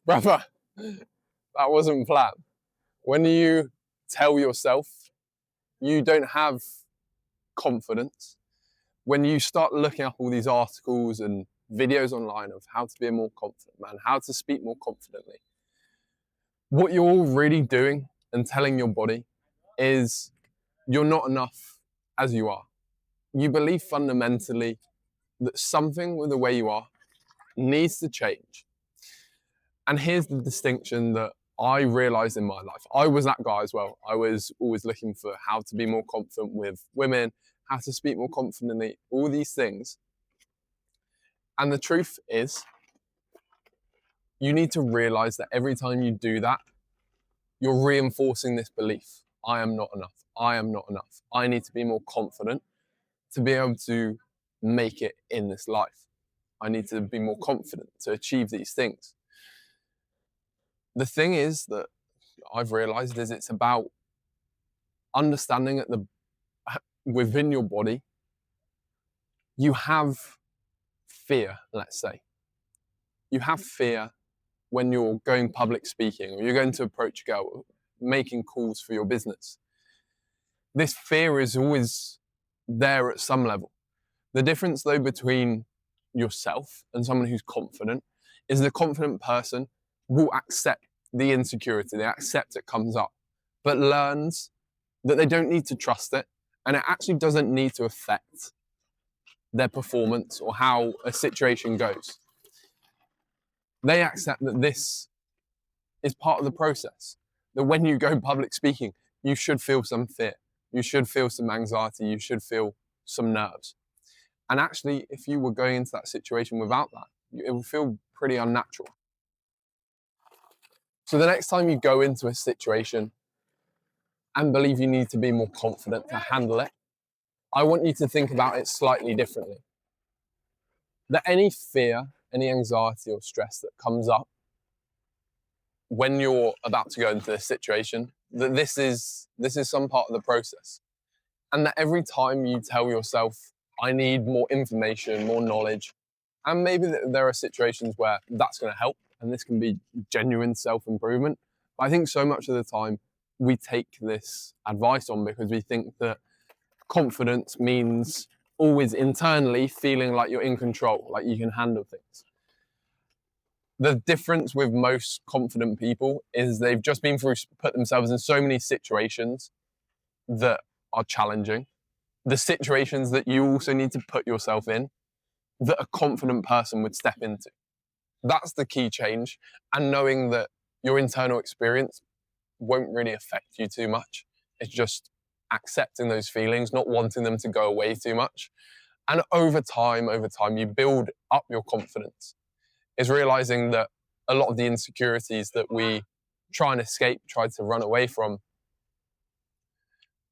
Brother, that wasn't planned. When you tell yourself you don't have confidence, when you start looking up all these articles and videos online of how to be a more confident man, how to speak more confidently, what you're all really doing and telling your body is you're not enough as you are. You believe fundamentally that something with the way you are needs to change. And here's the distinction that I realized in my life. I was that guy as well. I was always looking for how to be more confident with women, how to speak more confidently, all these things. And the truth is, you need to realize that every time you do that, you're reinforcing this belief. I am not enough. I am not enough. I need to be more confident to be able to make it in this life. I need to be more confident to achieve these things. The thing is that I've realized is it's about understanding that within your body, you have fear, let's say. You have fear when you're going public speaking or you're going to approach a girl, making calls for your business. This fear is always there at some level. The difference though between yourself and someone who's confident is the confident person will accept the insecurity, they accept it comes up, but learns that they don't need to trust it and it actually doesn't need to affect their performance or how a situation goes. They accept that this is part of the process, that when you go public speaking, you should feel some fear, you should feel some anxiety, you should feel some nerves. And actually, if you were going into that situation without that, it would feel pretty unnatural. So the next time you go into a situation and believe you need to be more confident to handle it, I want you to think about it slightly differently. That any fear, any anxiety or stress that comes up when you're about to go into this situation, that this is some part of the process. And that every time you tell yourself, I need more information, more knowledge, and maybe there are situations where that's going to help, and this can be genuine self-improvement. But I think so much of the time we take this advice on because we think that confidence means always internally feeling like you're in control, like you can handle things. The difference with most confident people is they've just put themselves in so many situations that are challenging. The situations that you also need to put yourself in that a confident person would step into. That's the key change. And knowing that your internal experience won't really affect you too much. It's just accepting those feelings, not wanting them to go away too much. And over time, you build up your confidence. Is realizing that a lot of the insecurities that we try and escape, try to run away from,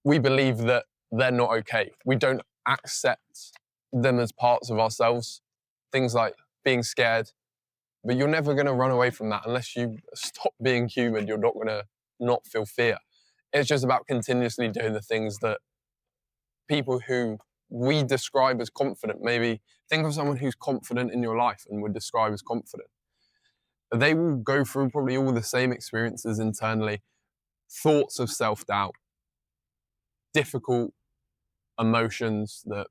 we believe that they're not okay. We don't accept them as parts of ourselves. Things like being scared, but you're never going to run away from that unless you stop being human. You're not going to not feel fear. It's just about continuously doing the things that people who we describe as confident, maybe think of someone who's confident in your life and would describe as confident. They will go through probably all the same experiences internally, thoughts of self-doubt, difficult emotions that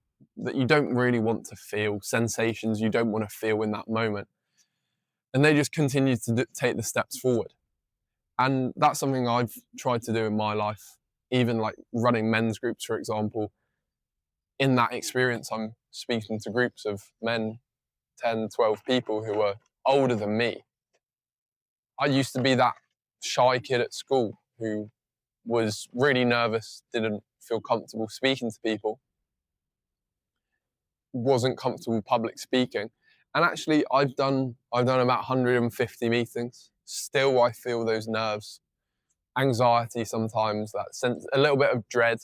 you don't really want to feel, sensations you don't want to feel in that moment. And they just continue to take the steps forward. And that's something I've tried to do in my life, even like running men's groups, for example. In that experience, I'm speaking to groups of men, 10, 12 people who are older than me. I used to be that shy kid at school who was really nervous, didn't feel comfortable speaking to people, wasn't comfortable public speaking. And actually, I've done about 150 meetings. Still, I feel those nerves, anxiety sometimes, that sense, a little bit of dread,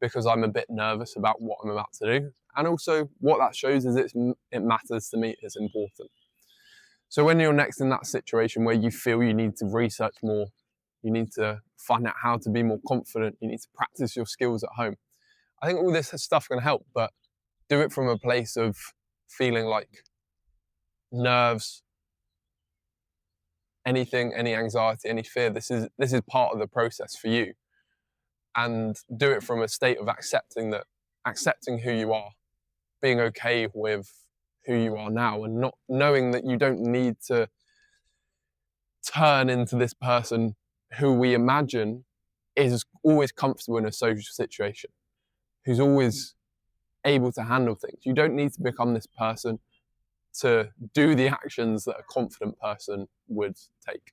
because I'm a bit nervous about what I'm about to do. And also what that shows is it matters to me, it's important. So when you're next in that situation where you feel you need to research more, you need to find out how to be more confident, you need to practice your skills at home, I think all this stuff can help, but do it from a place of feeling like nerves anything, any anxiety, any fear. This is part of the process for you. And do it from a state of accepting who you are, being okay with who you are now, and not knowing that you don't need to turn into this person who we imagine is always comfortable in a social situation, who's always able to handle things. You don't need to become this person to do the actions that a confident person would take.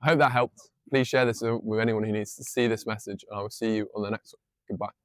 I hope that helped. Please share this with anyone who needs to see this message, and I will see you on the next one. Goodbye.